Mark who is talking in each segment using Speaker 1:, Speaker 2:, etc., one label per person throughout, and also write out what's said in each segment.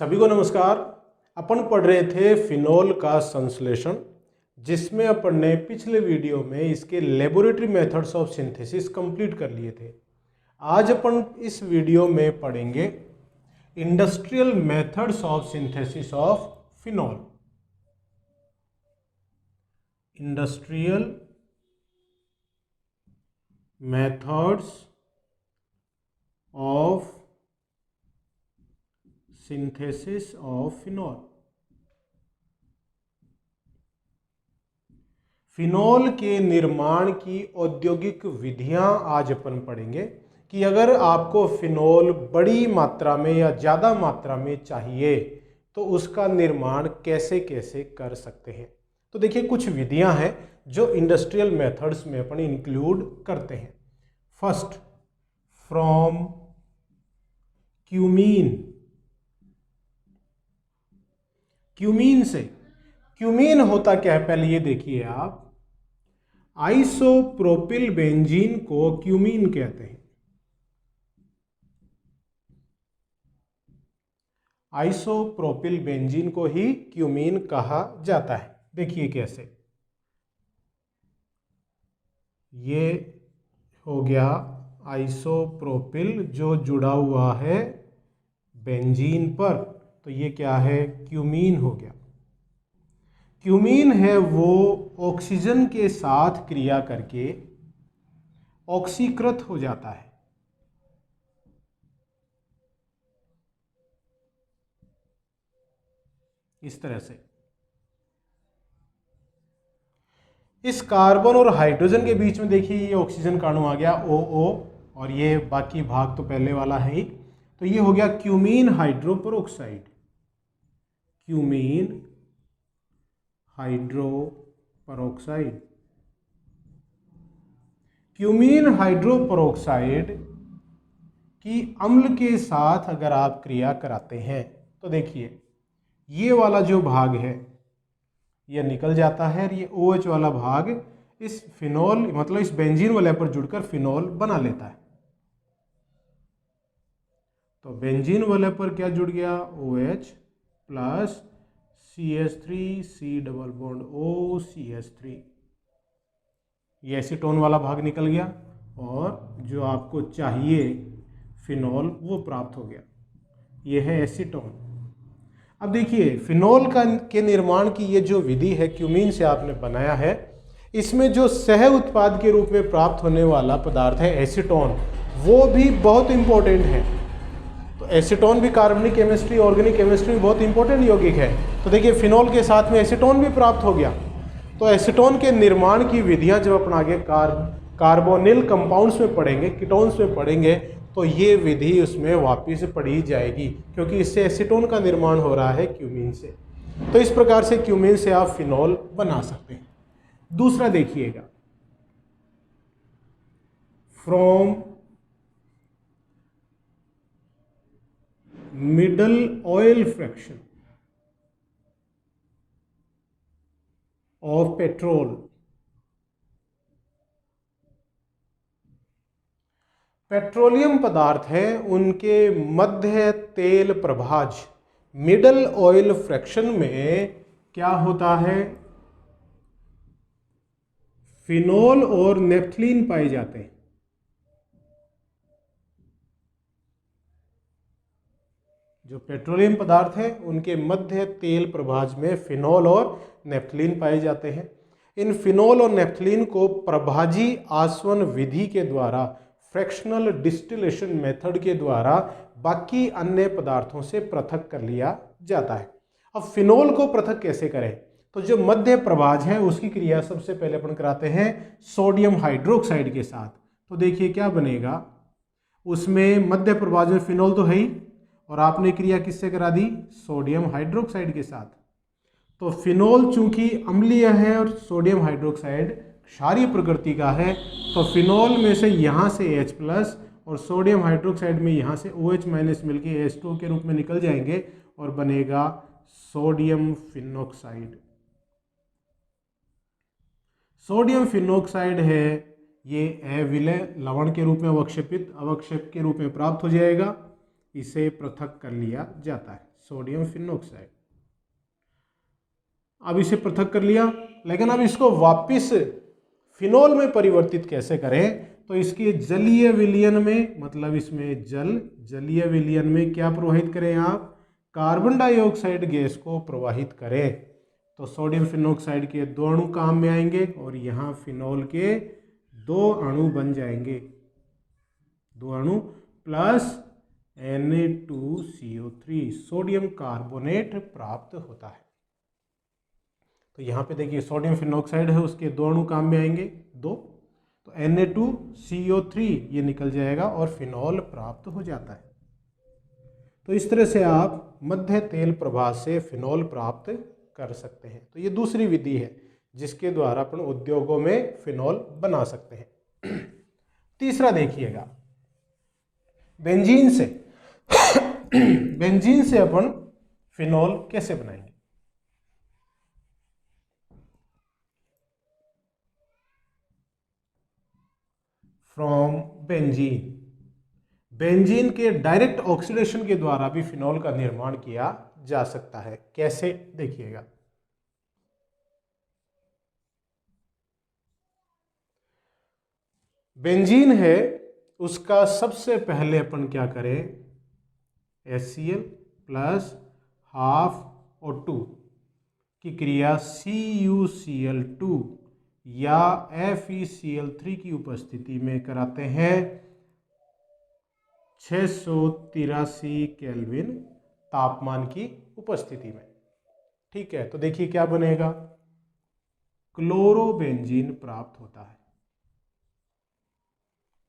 Speaker 1: सभी को नमस्कार। अपन पढ़ रहे थे फिनोल का संश्लेषण, जिसमें अपन ने पिछले वीडियो में इसके laboratory methods of synthesis complete कर लिए थे। आज अपन इस वीडियो में पढ़ेंगे industrial methods of synthesis of phenol. Industrial methods of synthesis of phenol. Phenol के निर्माण की औद्योगिक विधियां आज अपन पढ़ेंगे कि अगर आपको फिनोल बड़ी मात्रा में या ज़्यादा मात्रा में चाहिए तो उसका निर्माण कैसे कैसे कर सकते हैं। तो देखिए, कुछ विधियां हैं जो इंडस्ट्रियल मेथड्स में अपन इंक्लूड करते हैं। First, from cumene. क्यूमीन से, क्यूमीन होता क्या है पहले ये देखिए आप। आइसोप्रोपिल बेंजीन को क्यूमीन कहते हैं। आइसोप्रोपिल बेंजीन को ही क्यूमीन कहा जाता है। देखिए कैसे, ये हो गया आइसोप्रोपिल जो जुड़ा हुआ है बेंजीन पर, तो ये क्या है, क्यूमीन हो गया। क्यूमीन है वो ऑक्सीजन के साथ क्रिया करके ऑक्सीकृत हो जाता है। इस तरह से इस कार्बन और हाइड्रोजन के बीच में देखिए ये ऑक्सीजन का अणु आ गया OO, और ये बाकी भाग तो पहले वाला है ही, तो ये हो गया cumene hydroperoxide. Cumene hydroperoxide. Cumene hydroperoxide की अम्ल के साथ अगर आप क्रिया कराते हैं तो देखिए ये वाला जो भाग है ये निकल जाता है, और ये OH वाला भाग इस फिनोल मतलब इस बेंजीन वाले पर जुड़कर फिनोल बना लेता है। तो बेंजीन वाले पर क्या जुड़ गया, OH plus CH3 C double bond O CH3, ये एसीटोन वाला भाग निकल गया और जो आपको चाहिए फिनोल वो प्राप्त हो गया। ये है एसीटोन। अब देखिए फिनोल के निर्माण की ये जो विधि है क्यूमीन से आपने बनाया है, इसमें जो सह उत्पाद के रूप में प्राप्त होने वाला पदार्थ है एसीटोन, वो भी बहुत इंपॉर्टेंट है। तो एसीटोन भी कार्बनिक केमिस्ट्री, ऑर्गेनिक केमिस्ट्री में बहुत इंपॉर्टेंट यौगिक है। तो देखिए फिनोल के साथ में एसीटोन भी प्राप्त हो गया। तो एसीटोन के निर्माण की विधियां जब अपन आगे कार्बोनिल कंपाउंड्स में पढ़ेंगे, कीटोन्स में पढ़ेंगे, तो ये विधि उसमें वापिस पढ़ी जाएगी, क्योंकि इससे एसीटोन का निर्माण हो रहा है क्यूमीन से। तो इस प्रकार से क्यूमीन से आप फिनोल बना सकते हैं। दूसरा देखिएगा, from middle oil fraction of petrol. Petroleum पदार्थ हैं, उनके मध्य तेल प्रभाज मिडल ऑयल फ्रैक्शन में क्या होता है, फिनोल और नेफ्थलीन पाए जाते हैं। जो पेट्रोलियम पदार्थ हैं उनके मध्य तेल प्रभाज में फिनोल और नेफ्थलीन पाए जाते हैं। इन फिनोल और नेफ्थलीन को प्रभाजी आसवन विधि के द्वारा, फ्रैक्शनल डिस्टिलेशन मेथड के द्वारा बाकी अन्य पदार्थों से पृथक कर लिया जाता है। अब फिनोल को पृथक कैसे करें, तो जो मध्य प्रभाज है उसकी क्रिया सबसे पहले अपन कराते हैं सोडियम हाइड्रोक्साइड के साथ। तो देखिए क्या बनेगा, उसमें मध्य प्रभाज में फिनोल तो है ही, और आपने क्रिया किससे करा दी, सोडियम हाइड्रोक्साइड के साथ। तो फिनोल चूंकि अम्लीय है और सोडियम हाइड्रोक्साइड क्षारीय प्रकृति का है, तो फिनोल में से यहाँ से H प्लस और सोडियम हाइड्रोक्साइड में यहाँ से OH माइनस मिलके H2 के रूप में निकल जाएंगे और बनेगा सोडियम फिनोक्साइड। सोडियम फिनोक्साइड है ये अविलय लवण के रूप में अवक्षेप के रूप में प्राप्त हो जाएगा। इसे पृथक कर लिया जाता है। Sodium phenoxide. अब इसे पृथक कर लिया, लेकिन अब इसको वापस फिनॉल में परिवर्तित कैसे करें? तो इसके जलीय विलयन में, मतलब इसमें जलीय विलयन में क्या प्रवाहित करें आप? कार्बन डाइऑक्साइड गैस को प्रवाहित करें। तो सोडियम फिनॉक्साइड के 2 अणु काम में आएंगे और यहाँ फिनॉल के 2 अणु बन जाएंगे, 2 अणु प्लस Na2CO3 सोडियम कार्बोनेट प्राप्त होता है। तो यहाँ पे देखिए सोडियम फिनॉक्साइड है, उसके 2 अणु काम में आएंगे, 2, तो Na2CO3 ये निकल जाएगा और फिनॉल प्राप्त हो जाता है। तो इस तरह से आप मध्य तेल प्रवाह से फिनॉल प्राप्त कर सकते हैं। तो ये दूसरी विधि है जिसके द्वारा अपन उद्योगों में फिनॉल बना सकते हैं। तीसरा देखिएगा, बेंजीन से बेंजीन से अपन फिनॉल कैसे बनाएंगे? फ्रॉम बेंजीन, बेंजीन के डायरेक्ट ऑक्सीडेशन के द्वारा भी फिनॉल का निर्माण किया जा सकता है। कैसे? देखिएगा, बेंजीन है, उसका सबसे पहले अपन क्या करें? HCl प्लस हाफ O2 की क्रिया CuCl2 या FeCl3 की उपस्थिति में कराते हैं 683 केल्विन तापमान की उपस्थिति में। ठीक है, तो देखिए क्या बनेगा? क्लोरोबेंजीन प्राप्त होता है,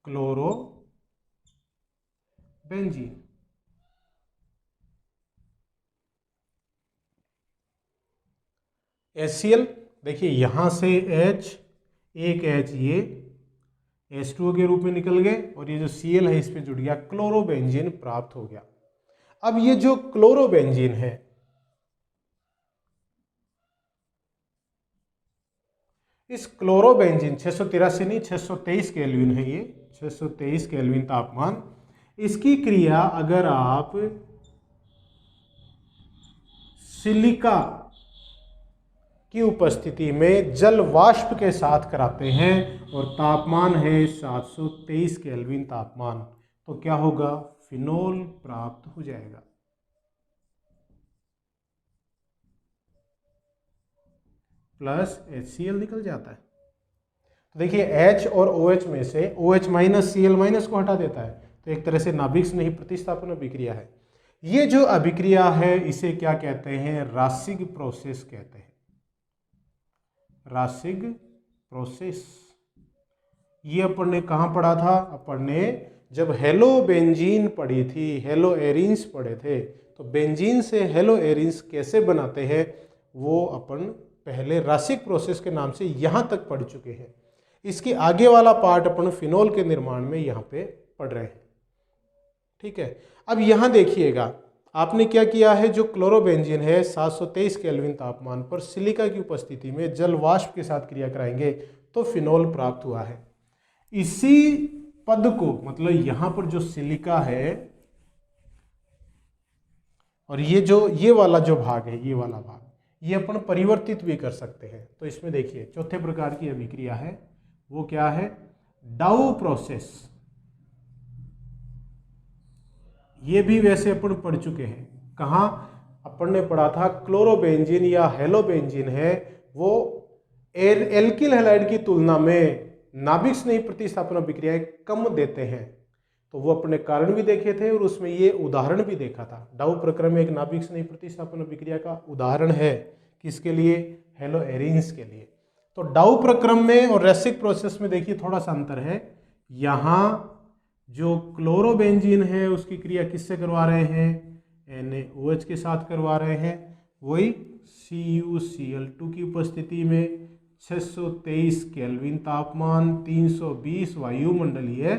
Speaker 1: क्लोरोबेंजीन। HCl, देखिए यहां से H, एक H ये H2O के रूप में निकल गए और ये जो Cl है इस पे जुड़ गया, क्लोरोबेंजीन प्राप्त हो गया। अब ये जो क्लोरोबेंजीन है, इस क्लोरोबेंजीन 683 नहीं 623 केल्विन है, ये 623 केल्विन तापमान, इसकी क्रिया अगर आप सिलिका की उपस्थिति में जल वाष्प के साथ कराते हैं और तापमान है 723 केल्विन तापमान, तो क्या होगा? फिनॉल प्राप्त हो जाएगा। प्लस HCl निकल जाता है। तो देखिए H और OH में से OH माइनस Cl माइनस को हटा देता है, तो एक तरह से नाभिक स्नेही प्रतिस्थापन अभिक्रिया है। ये जो अभिक्रिया है इसे क्या कहते हैं? रासिग प्रोसेस कहते हैं, रासिग प्रोसेस। ये अपन ने कहाँ पढ़ा था? अपन ने जब हेलो बेंजीन पढ़ी थी, हेलो एरिन्स पढ़े थे, तो बेंजीन से हेलो एरिन्स कैसे बनाते हैं वो अपन पहले रासिक प्रोसेस के नाम से यहाँ तक पढ़ चुके हैं। इसके आगे वाला पार्ट अपन फिनॉल के निर्माण में यहाँ पे पढ़ रहे हैं। ठीक है, अब यहाँ देखिएगा आपने क्या किया है, जो क्लोरोबेंजीन है 723 केल्विन तापमान पर सिलिका की उपस्थिति में जल वाष्प के साथ क्रिया कराएंगे तो फिनॉल प्राप्त हुआ है। इसी पद को, मतलब यहां पर जो सिलिका है और ये वाला जो भाग है, ये वाला भाग, ये अपन परिवर्तित भी कर सकते हैं। तो इसमें देखिए चौथे प्रकार की अभिक्रिया है, वो क्या है? डाउ प्रोसेस। ये भी वैसे अपन पढ़ चुके हैं। कहाँ? अपन ने पढ़ा था क्लोरोबेंजीन या हेलोबेंजीन है, वो एल्किल हैलाइड की तुलना में नाभिक स्नेही प्रतिस्थापन अभिक्रियाएं कम देते हैं। तो वो अपने कारण भी देखे थे और उसमें ये उदाहरण भी देखा था। डाउ प्रक्रम एक नाभिक स्नेही प्रतिस्थापन अभिक्रिया का उदाहरण है। किसके लिए? हेलो एरिन्स के लिए। तो डाउ प्रक्रम में और रेसिक प्रोसेस में देखिए थोड़ा सा अंतर है। यहाँ जो क्लोरोबेंजीन है उसकी क्रिया किससे करवा रहे हैं? NaOH के साथ करवा रहे हैं, वही CuCl2 की उपस्थिति में 623 केल्विन तापमान, 320 वायुमंडलीय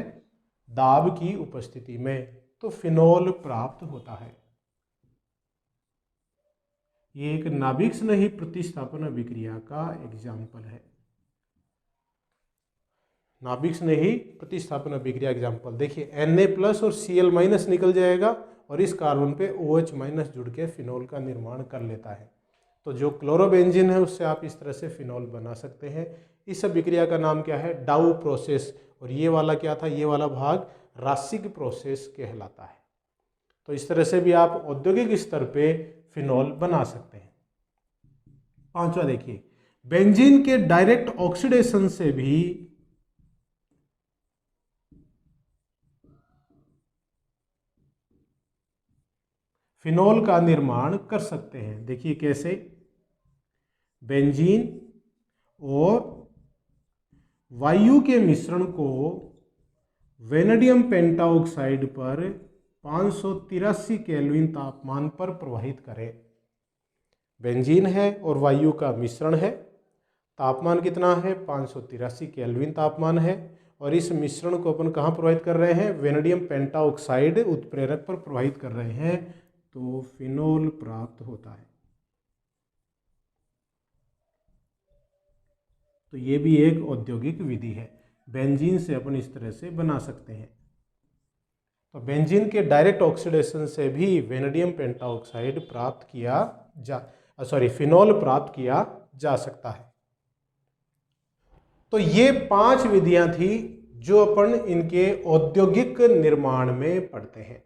Speaker 1: दाब की उपस्थिति में, तो फिनॉल प्राप्त होता है। ये एक नाभिक स्नेही प्रतिस्थापन अभिक्रिया का एग्जाम्पल है। नाभिक ने ही प्रतिस्थापन अभिक्रिया एग्जाम्पल देखिए Na+ और Cl- निकल जाएगा और इस कार्बन पे OH- जुड़ के फिनोल का निर्माण कर लेता है। तो जो क्लोरोबेंजीन है उससे आप इस तरह से फिनोल बना सकते हैं। इस अभिक्रिया का नाम क्या है? डाउ प्रोसेस। और ये वाला क्या था? ये वाला भाग रासिक प्रोसेस कहलाता है। तो इस तरह से भी आप औद्योगिक स्तर पे फिनोल बना सकते हैं। पांचवा देखिए, बेंजीन के डायरेक्ट ऑक्सीडेशन से भी फिनोल का निर्माण कर सकते हैं। देखिए कैसे, बेंजीन और वायु के मिश्रण को वेनेडियम पेंटाऑक्साइड पर 583 केल्विन तापमान पर प्रवाहित करें। बेंजीन है और वायु का मिश्रण है, तापमान कितना है? 583 केल्विन तापमान है। और इस मिश्रण को अपन कहाँ प्रवाहित कर रहे हैं? वेनेडियम पेंटाऑक्साइड उत्प्रेरक पर प्रवाहित कर रहे हैं, तो फिनोल प्राप्त होता है। तो ये भी एक औद्योगिक विधि है। बेंजीन से अपन इस तरह से बना सकते हैं। तो बेंजीन के डायरेक्ट ऑक्सीडेशन से भी वेनेडियम पेंटाऑक्साइड प्राप्त किया फिनोल प्राप्त किया जा सकता है। तो ये 5 विधियां थी जो अपन इनके औद्योगिक निर्माण में पढ़ते हैं।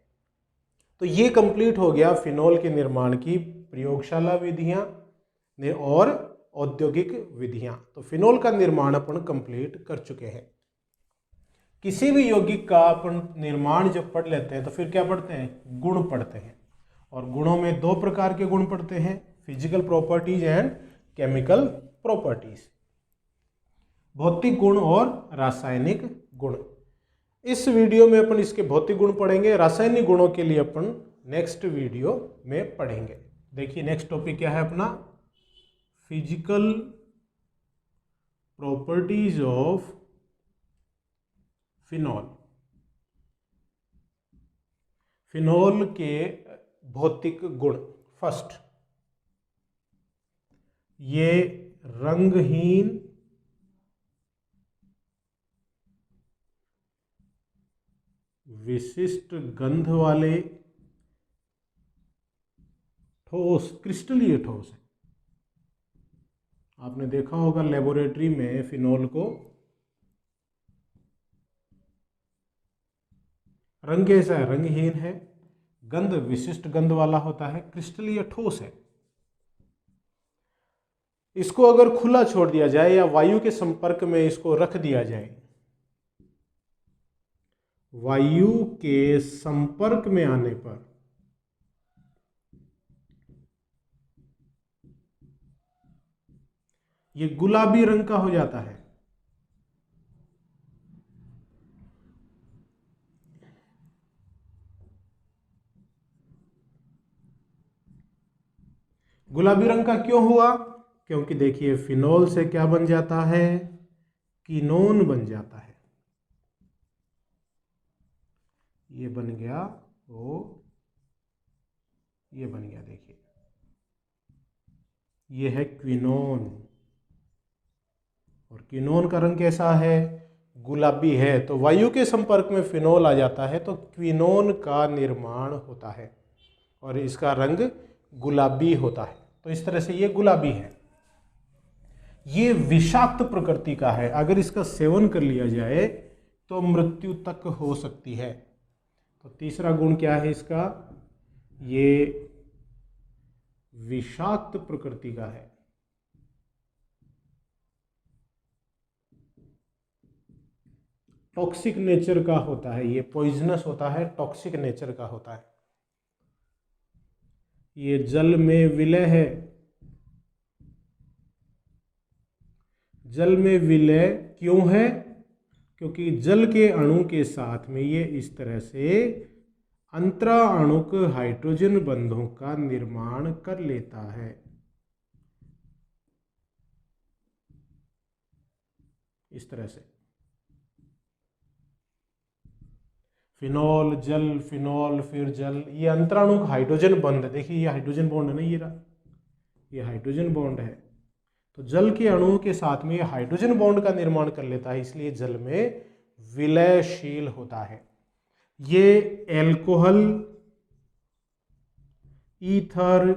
Speaker 1: तो ये कंप्लीट हो गया फिनोल के निर्माण की प्रयोगशाला विधियां और औद्योगिक विधियां। तो फिनोल का निर्माण अपन कंप्लीट कर चुके हैं। किसी भी यौगिक का अपन निर्माण जब पढ़ लेते हैं तो फिर क्या पढ़ते हैं? गुण पढ़ते हैं। और गुणों में 2 प्रकार के गुण पढ़ते हैं, physical properties and chemical properties, भौतिक गुण और रासायनिक गुण। इस वीडियो में अपन इसके भौतिक गुण पढ़ेंगे, रासायनिक गुणों के लिए अपन नेक्स्ट वीडियो में पढ़ेंगे। देखिए नेक्स्ट टॉपिक क्या है अपना? Physical properties of phenol. Phenol के भौतिक गुण। फर्स्ट, ये रंगहीन, विशिष्ट गंध वाले ठोस, क्रिस्टलीय ठोस है। आपने देखा होगा लेबोरेटरी में फिनोल को रंग कैसा है? रंगहीन है, गंध विशिष्ट गंध वाला होता है, क्रिस्टलीय ठोस है। इसको अगर खुला छोड़ दिया जाए या वायु के संपर्क में इसको रख दिया जाए, वायु के संपर्क में आने पर ये गुलाबी रंग का हो जाता है। गुलाबी रंग का क्यों हुआ? क्योंकि देखिए फिनोल से क्या बन जाता है? कीनोन बन जाता है। ये बन गया, ये बन गया। देखिए ये है क्विनोन, और क्विनोन का रंग कैसा है? गुलाबी है। तो वायु के संपर्क में फिनोल आ जाता है तो क्विनोन का निर्माण होता है और इसका रंग गुलाबी होता है। तो इस तरह से ये गुलाबी है। ये विषाक्त प्रकृति का है, अगर इसका सेवन कर लिया जाए तो मृत्यु तक हो सकती है। तो तीसरा गुण क्या है इसका? ये विषाक्त प्रकृति का है। टॉक्सिक नेचर का होता है, ये पॉइजनस होता है, टॉक्सिक नेचर का होता है। ये जल में विलय है। जल में विलय क्यों है? क्योंकि जल के अणु के साथ में ये इस तरह से अंतराणुक हाइड्रोजन बंधों का निर्माण कर लेता है। इस तरह से फिनोल, जल, फिनोल, फिर जल, ये अंतराणुक हाइड्रोजन बंध। देखिए ये हाइड्रोजन बॉन्ड है ना, ये रहा, ये हाइड्रोजन बॉन्ड है। तो जल के अणुओं के साथ में हाइड्रोजन बॉन्ड का निर्माण कर लेता है, इसलिए जल में विलयशील होता है। ये एल्कोहल, ईथर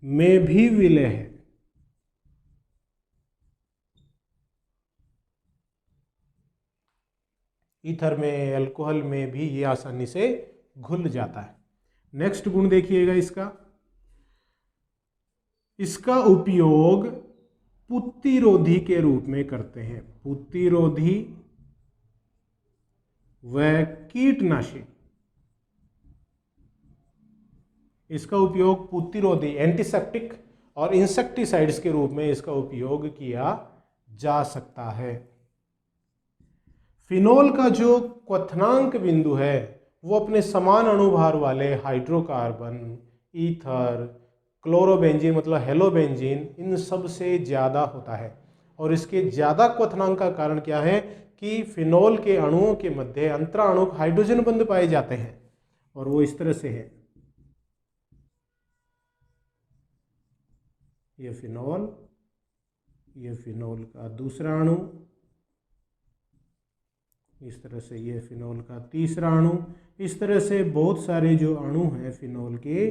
Speaker 1: में भी विलय है। ईथर में, एल्कोहल में भी ये आसानी से घुल जाता है। नेक्स्ट गुण देखिएगा इसका उपयोग पुत्तिरोधी के रूप में करते हैं। पुत्तिरोधी व कीटनाशी, इसका उपयोग पुत्तिरोधी, एंटीसेप्टिक और इंसेक्टिसाइड्स के रूप में इसका उपयोग किया जा सकता है। फिनोल का जो क्वथनांक बिंदु है वो अपने समान अणुभार वाले हाइड्रोकार्बन, ईथर, क्लोरोबेंजीन मतलब हेलोबेंजीन, इन सब से ज़्यादा होता है। और इसके ज़्यादा क्वथनांक का कारण क्या है कि फिनोल के अणुओं के मध्य अंतराणुक हाइड्रोजन बंध पाए जाते हैं, और वो इस तरह से है। ये फिनोल, ये फिनोल का दूसरा अणु, इस तरह से ये फिनोल का तीसरा अणु। इस तरह से बहुत सारे जो अणु हैं फिनोल के,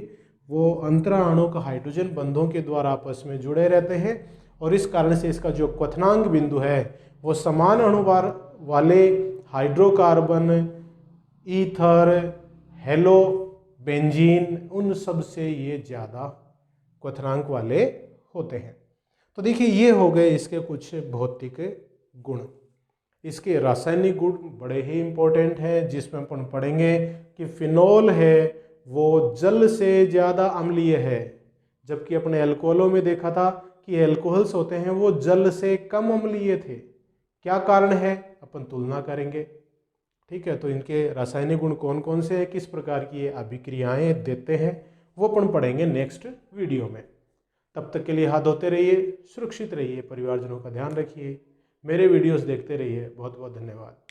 Speaker 1: वो अंतराणुक हाइड्रोजन बंधों के द्वारा आपस में जुड़े रहते हैं, और इस कारण से इसका जो क्वथनांक बिंदु है वो समान अणुभार वाले हाइड्रोकार्बन, ईथर, हेलोबेंजीन, उन सब से ये ज़्यादा क्वथनांक वाले होते हैं। तो देखिए ये हो गए इसके कुछ भौतिक गुण। इसके रासायनिक गुण बड़े ही इम्पोर्टेंट हैं, जिसमें अपन पढ़ेंगे कि फिनोल है वो जल से ज़्यादा अम्लीय है, जबकि अपने अल्कोहलों में देखा था कि एल्कोहल्स होते हैं वो जल से कम अम्लीय थे। क्या कारण है, अपन तुलना करेंगे। ठीक है, तो इनके रासायनिक गुण कौन कौन से हैं, किस प्रकार की ये अभिक्रियाएं देते हैं, वो अपन पढ़ेंगे नेक्स्ट वीडियो में। तब तक के लिए हाथ धोते रहिए, सुरक्षित रहिए, परिवारजनों का ध्यान रखिए, मेरे वीडियोस देखते रहिए। बहुत बहुत धन्यवाद।